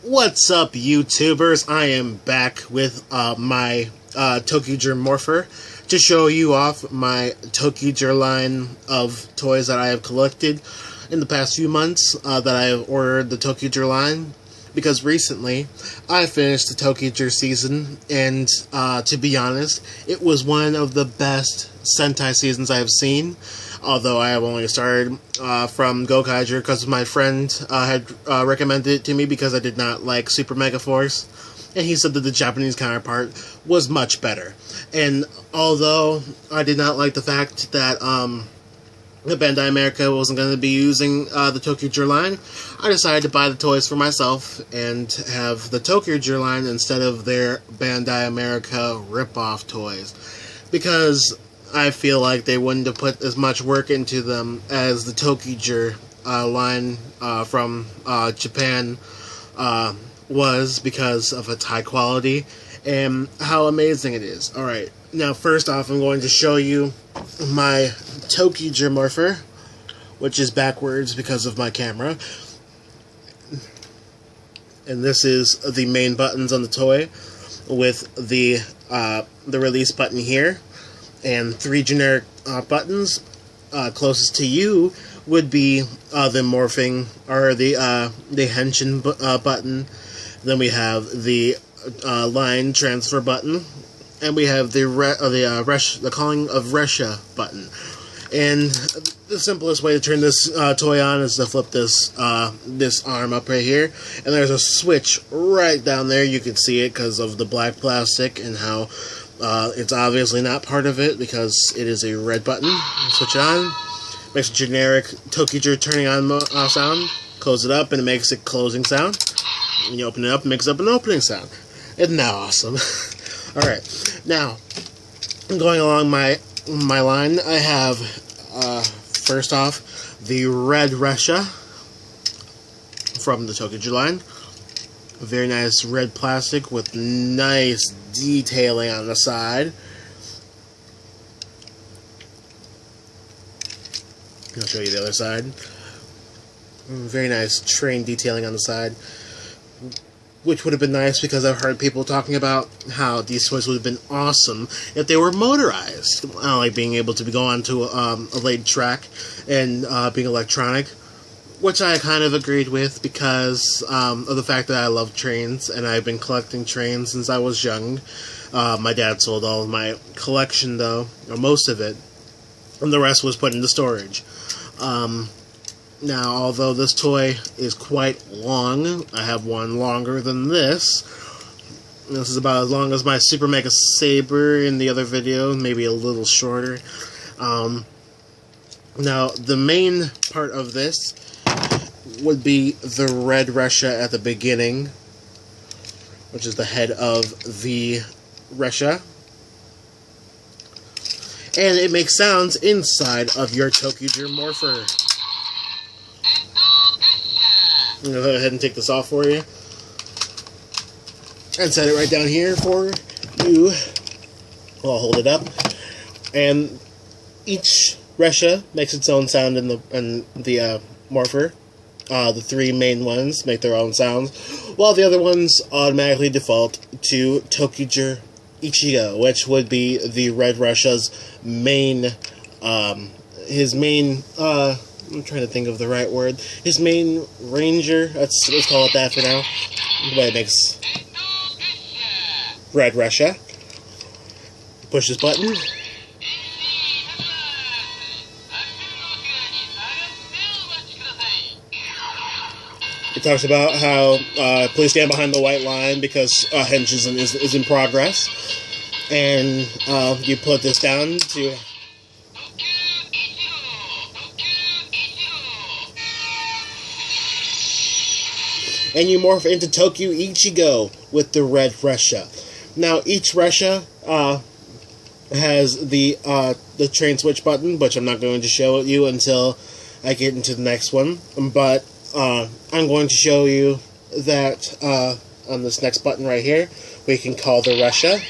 What's up, YouTubers? I am back with my Toqger Morpher to show you off my Toqger line of toys that I have collected in the past few months that I have ordered the Toqger line, because recently I finished the Toqger season, and to be honest, it was one of the best Sentai seasons I have seen. Although I have only started from Gokaiger because my friend had recommended it to me because I did not like Super Mega Force, and he said that the Japanese counterpart was much better. And although I did not like the fact that the Bandai America wasn't going to be using the Toqger line, I decided to buy the toys for myself and have the Toqger line instead of their Bandai America rip-off toys, because I feel like they wouldn't have put as much work into them as the Toqger line from Japan was, because of its high quality and how amazing it is. Alright, now first off I'm going to show you my Toqger Morpher, which is backwards because of my camera. And this is the main buttons on the toy, with the release button here, and three generic buttons. Closest to you would be the morphing, or the henshin button. Then we have the line transfer button, and we have the calling of Ressha button. And the simplest way to turn this toy on is to flip this this arm up right here, and there's a switch right down there. You can see it because of the black plastic and how it's obviously not part of it, because it is a red button. Switch it on, makes a generic Toqger turning on sound. Close it up and it makes a closing sound. When you open it up, it makes up an opening sound. Isn't that awesome? Alright, now going along my line, I have first off the red Ressha from the Toqger line. A very nice red plastic with nice detailing on the side. I'll show you the other side. Very nice train detailing on the side, which would have been nice because I've heard people talking about how these toys would have been awesome if they were motorized. I don't like being able to go onto a laid track and being electronic, which I kind of agreed with because of the fact that I love trains, and I've been collecting trains since I was young. My dad sold all of my collection, though, or most of it, and the rest was put into storage. Now, although this toy is quite long, I have one longer than this. This is about as long as my Super Mega Saber in the other video, maybe a little shorter. Now, the main part of this would be the red Ressha at the beginning, which is the head of the Ressha. And it makes sounds inside of your Toqger Morpher. I'm going to go ahead and take this off for you and set it right down here for you. I'll hold it up. And each Ressha makes its own sound in the Morpher. The three main ones make their own sounds, while the other ones automatically default to Toqger Ichigo, which would be the red Ressha's main, his main, I'm trying to think of the right word, his main ranger, let's call it that for now, the way it makes red Ressha. Push this button. It talks about how please stand behind the white line because henshin is in progress, and you put this down to and you morph into Tokyo Ichigo with the red Ressha. Now each Ressha has the train switch button, which I'm not going to show you until I get into the next one, but I'm going to show you that on this next button right here, we can call the Ressha.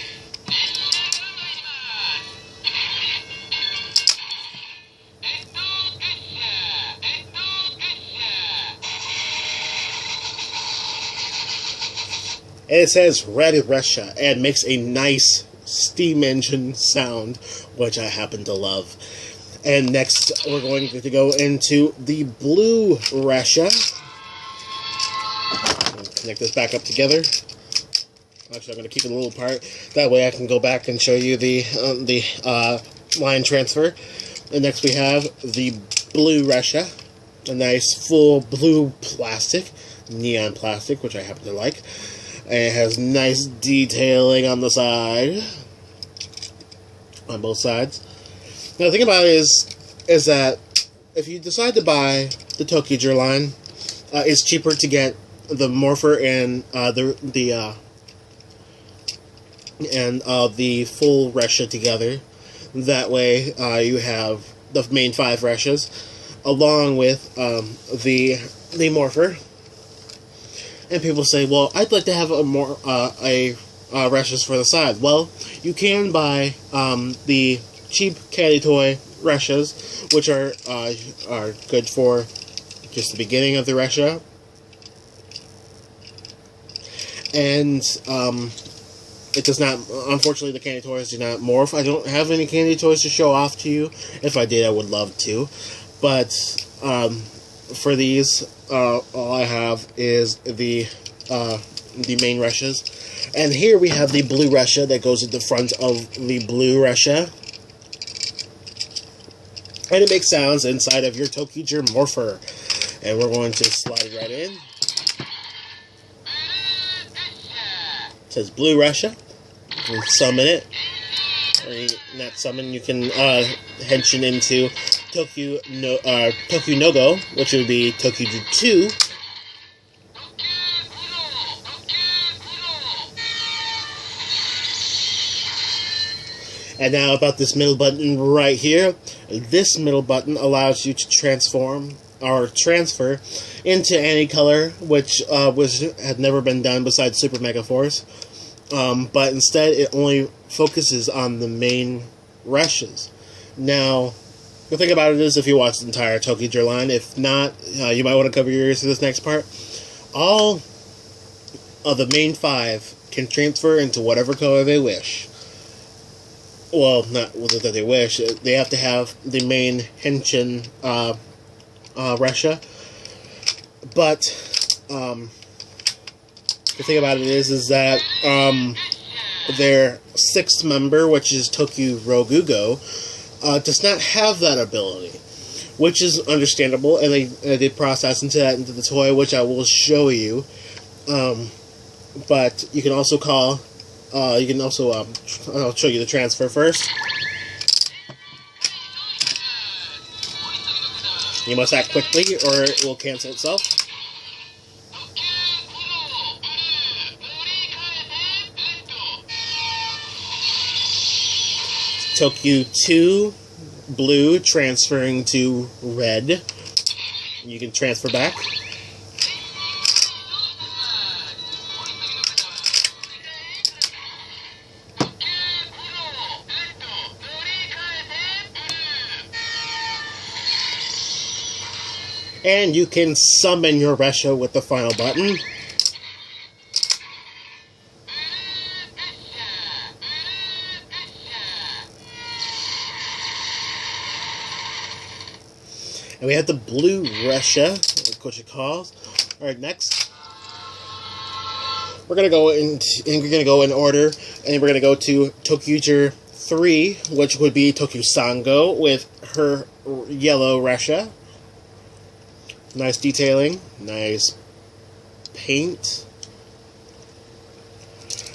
And it says Red Ressha and makes a nice steam engine sound, which I happen to love. And next, we're going to go into the Blue Ressha. Connect this back up together. Actually, I'm going to keep it a little apart. That way I can go back and show you the line transfer. And next we have the Blue Ressha. A nice full blue plastic. Neon plastic, which I happen to like. And it has nice detailing on the side. On both sides. Now, the thing about it is that if you decide to buy the Toqger line, it's cheaper to get the Morpher and the full Ressha together. That way, you have the main 5 Reshas, along with the Morpher. And people say, "Well, I'd like to have Reshas for the side." Well, you can buy the cheap candy toy Reshas, which are good for just the beginning of the Ressha. And it does not, unfortunately, the candy toys do not morph. I don't have any candy toys to show off to you. If I did, I would love to. But for these, all I have is the main Reshas. And here we have the Blue Ressha that goes at the front of the Blue Ressha. And it makes sounds inside of your Toqger Morpher. And we're going to slide it right in. It says Blue Ressha. You can summon it. Or not summon, you can henshin into Toqger No-Go, which would be Toqger 2. And now about this middle button right here. This middle button allows you to transform or transfer into any color, which had never been done besides Super Mega Force. But instead, it only focuses on the main Reshas. Now, the thing about it is, if you watch the entire Toqger line, if not, you might want to cover your ears for this next part. All of the main 5 can transfer into whatever color they wish. Well, not that they wish. They have to have the main Henshin Ressha. But the thing about it is that their 6th member, which is Tokyu Rogugo, does not have that ability, which is understandable, and they process into the toy, which I will show you. But you can also call. You can also, I'll show you the transfer first. You must act quickly or it will cancel itself. Tokyu 2, blue, transferring to red. You can transfer back. And you can summon your Ressha with the final button. And we have the Blue Ressha, which it calls. Alright, next. We're gonna go in order, and we're gonna go to Toqger 3, which would be Tokyu Sango with her yellow Ressha. Nice detailing, nice paint.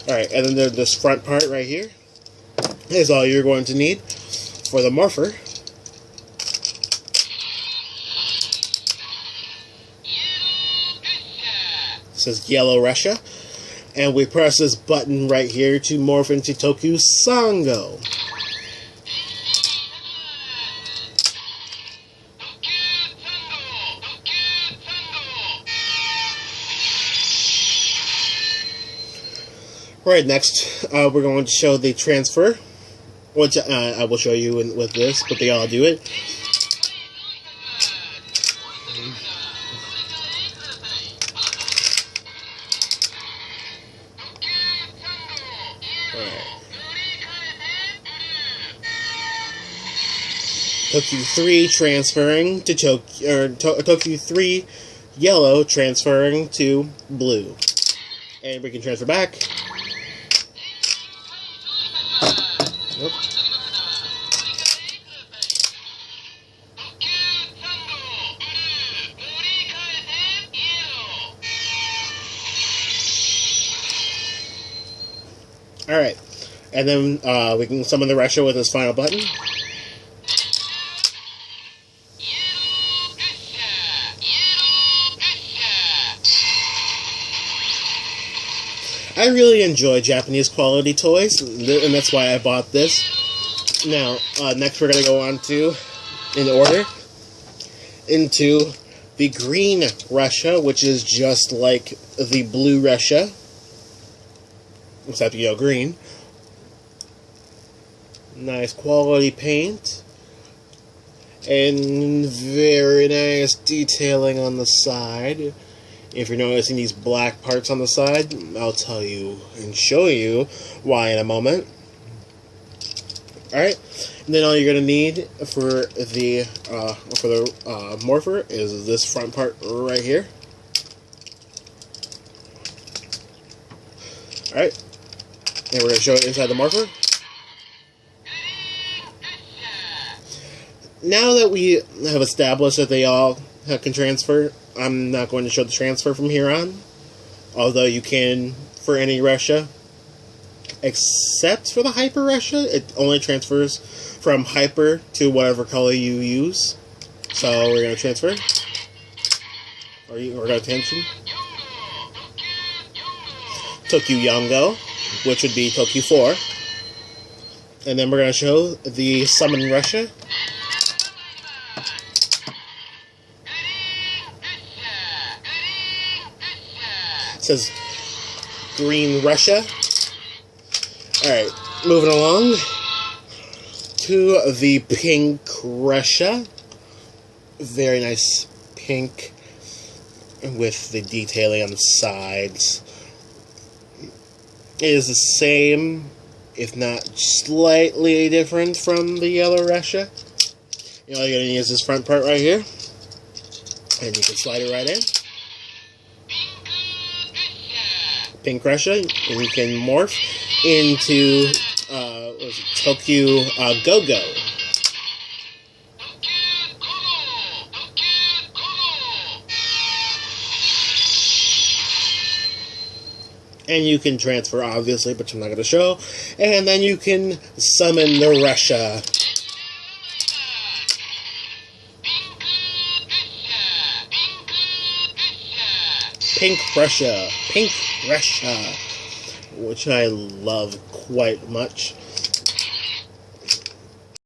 Alright, and then this front part right here is all you're going to need for the Morpher. It says Yellow Ressha. And we press this button right here to morph into Tokyu Sango. Alright, next we're going to show the transfer, which I will show you with this, but they all do it. Alright. Toqger 3 transferring to Toqger 3 yellow transferring to blue. And we can transfer back. Nope. Alright. And then we can summon the Ressha with his final button. I really enjoy Japanese quality toys, and that's why I bought this. Now, next we're going to go on to, in order, into the green Ressha, which is just like the blue Ressha, except green. Nice quality paint, and very nice detailing on the side. If you're noticing these black parts on the side, I'll tell you and show you why in a moment. Alright, and then all you're going to need for the morpher is this front part right here. Alright, and we're going to show it inside the morpher. Now that we have established that they all can transfer, I'm not going to show the transfer from here on, although you can for any Ressha, except for the Hyper Ressha. It only transfers from Hyper to whatever color you use. So we're going to transfer, or we're going to attention. Toqger Yongo, which would be Toqger 4. And then we're going to show the Summon Ressha. It says Green Ressha. Alright, moving along to the Pink Ressha. Very nice pink with the detailing on the sides. It is the same, if not slightly different from the yellow Ressha. All you're going to need is this front part right here, and you can slide it right in. Pink Ressha, and you can morph into Toqger Go-Go. And you can transfer, obviously, but I'm not going to show. And then you can summon the Ressha. Pink Ressha. Pink Ressha. Which I love quite much.